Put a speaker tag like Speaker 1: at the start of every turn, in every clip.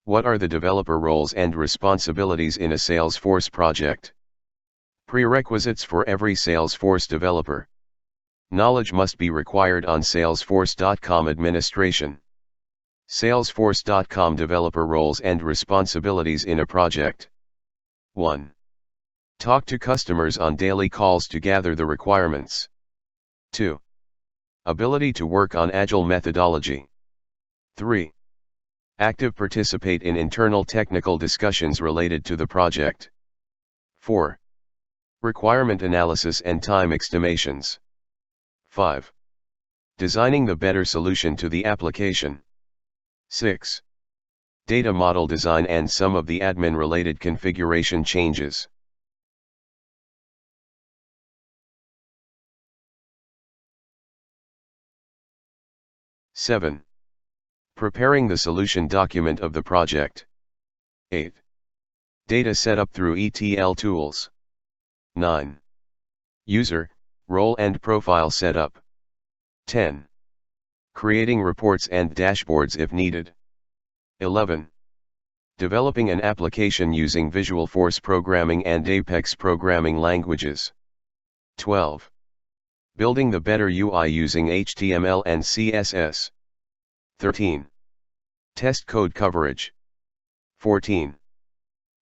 Speaker 1: What are the developer roles and responsibilities in a Salesforce project? Prerequisites for every Salesforce developer. Knowledge must be required on Salesforce.com administration. Salesforce.com developer roles and responsibilities in a project. 1. Talk to customers on daily calls to gather the requirements. 2. Ability to work on agile methodology. 3. Active participate in internal technical discussions related to the project. 4. Requirement analysis and time estimations. 5. Designing the better solution to the application. 6. Data model design and some of the admin-related configuration changes. Seven. Preparing the solution document of the project. 8. Data setup through ETL tools. 9. User, role and profile setup. 10. Creating reports and dashboards if needed. 11. Developing an application using Visualforce programming and Apex programming languages. 12. Building the better UI using HTML and CSS. 13. Test code coverage. 14.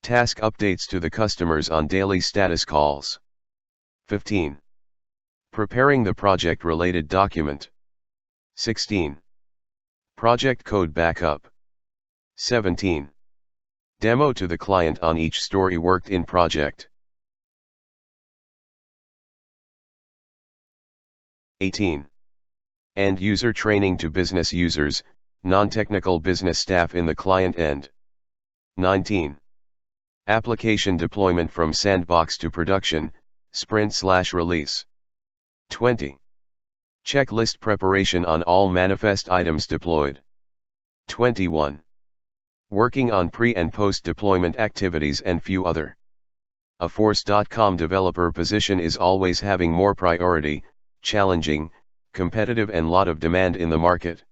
Speaker 1: Task updates to the customers on daily status calls. 15. Preparing the project-related document. 16. Project code backup. 17. Demo to the client on each story worked in project. 18. End user training to business users, non-technical business staff in the client end. 19. Application deployment from sandbox to production, sprint/release. 20. Checklist preparation on all manifest items deployed. 21. Working on pre- and post-deployment activities and few other. A Force.com developer position is always having more priority, challenging, competitive and lot of demand in the market.